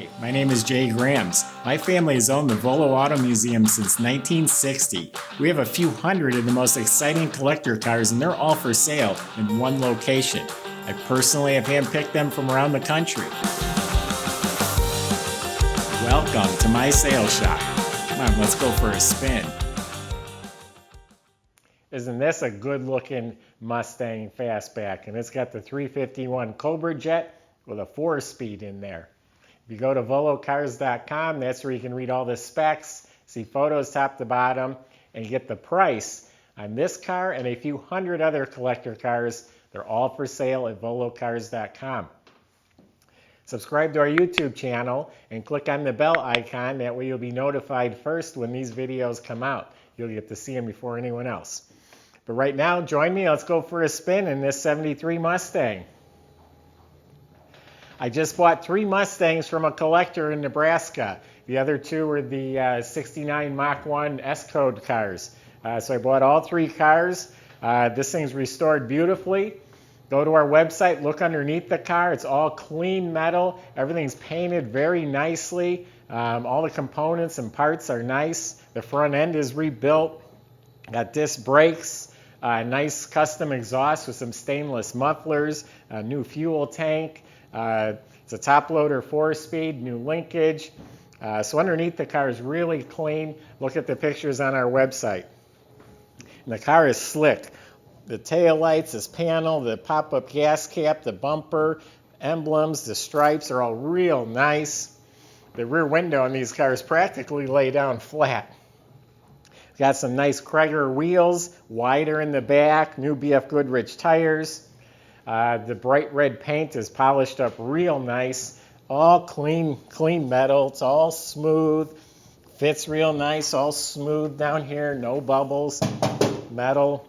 Hi, my name is Jay Grams. My family has owned the Volo Auto Museum since 1960. We have a few hundred of the most exciting collector cars, and they're all for sale in one location. I personally have handpicked them from around the country. Welcome to my sales shop. Come on, let's go for a spin. Isn't this a good looking Mustang fastback? And it's got the 351 Cobra jet with a 4-speed in there. If you go to volocars.com, that's where you can read all the specs, see photos top to bottom, and get the price on this car and a few hundred other collector cars. They're all for sale at volocars.com. Subscribe to our YouTube channel and click on the bell icon. That way you'll be notified first when these videos come out. You'll get to see them before anyone else. But right now, join me. Let's go for a spin in this 73 Mustang. I just bought 3 Mustangs from a collector in Nebraska. The other 2 were the 69 Mach 1 S-Code cars. So I bought all 3 cars. This thing's restored beautifully. Go to our website, look underneath the car. It's all clean metal. Everything's painted very nicely. All the components and parts are nice. The front end is rebuilt. Got disc brakes, nice custom exhaust with some stainless mufflers, a new fuel tank. It's a top loader 4-speed, new linkage. So underneath the car is really clean. Look at the pictures on our website. And the car is slick. The tail lights, this panel, the pop-up gas cap, the bumper, emblems, the stripes are all real nice. The rear window on these cars practically lay down flat. Got some nice Cragar wheels, wider in the back, new BF Goodrich tires. The bright red paint is polished up real nice. All clean metal. It's all smooth. Fits real nice, all smooth down here, no bubbles. Metal.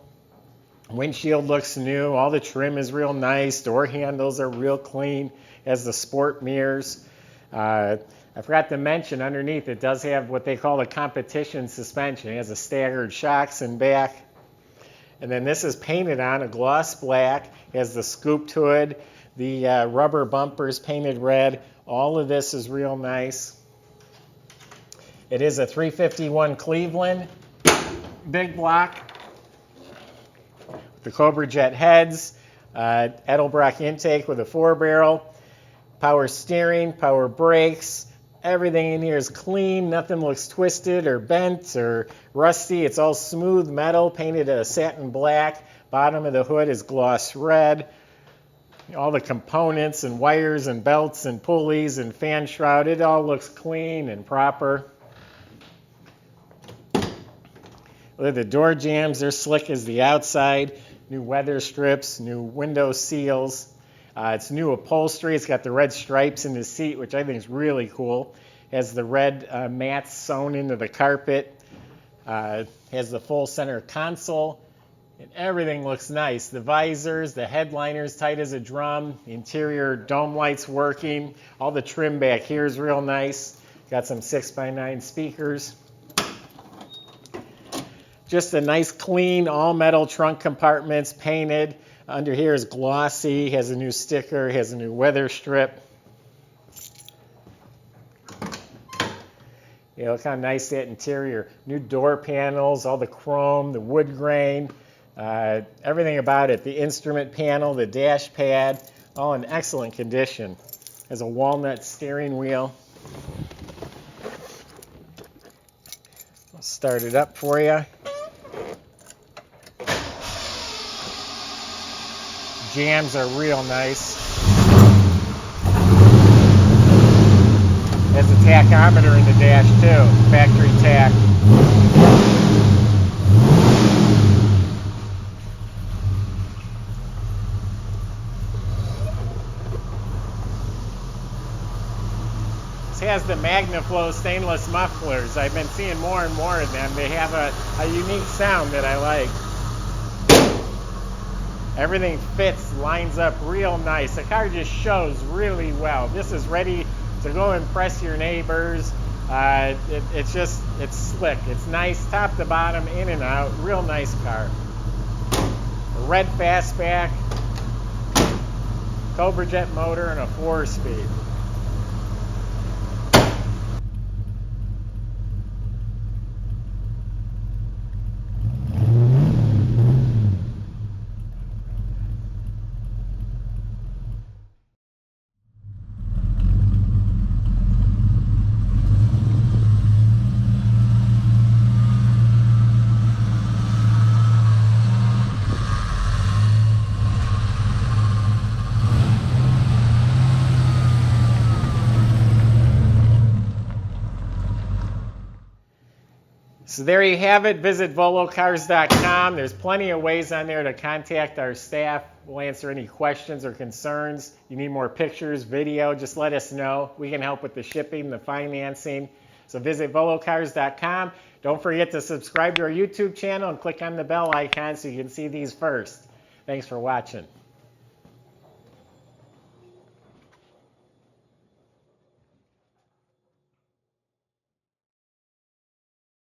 Windshield looks new. All the trim is real nice. Door handles are real clean. Has the sport mirrors. I forgot to mention underneath it does have what they call a competition suspension. It has a staggered shocks in back. And then this is painted on a gloss black. It has the scooped hood. The rubber bumpers painted red. All of this is real nice. It is a 351 Cleveland big block. The Cobra jet heads. Edelbrock intake with a 4-barrel. Power steering, power brakes. Everything in here is clean. Nothing looks twisted or bent or rusty. It's all smooth metal, painted a satin black. Bottom of the hood is gloss red. All the components and wires and belts and pulleys and fan shroud, it all looks clean and proper. Look at the door jambs. They're slick as the outside. New weather strips, new window seals. It's new upholstery. It's got the red stripes in the seat, which I think is really cool. It has the red mats sewn into the carpet. Has the full center console. And everything looks nice. The visors, the headliner's tight as a drum. The interior dome lights working. All the trim back here is real nice. Got some 6x9 speakers. Just a nice clean all metal trunk compartments painted. Under here is glossy, has a new sticker, has a new weather strip. Yeah, look how nice that interior. New door panels, all the chrome, the wood grain, everything about it. The instrument panel, the dash pad, all in excellent condition. Has a walnut steering wheel. I'll start it up for you. Jambs are real nice. Has a tachometer in the dash too, factory tach. This has the MagnaFlow stainless mufflers. I've been seeing more and more of them. They have a unique sound that I like. Everything fits, lines up real nice. The car just shows really well. This is ready to go impress your neighbors. It's slick. It's nice, top to bottom, in and out. Real nice car. A red fastback, Cobra jet motor, and a 4-speed. So there you have it. Visit volocars.com. There's plenty of ways on there to contact our staff. We'll answer any questions or concerns. You need more pictures, video, just let us know. We can help with the shipping, the financing. So visit volocars.com. Don't forget to subscribe to our YouTube channel and click on the bell icon so you can see these first. Thanks for watching.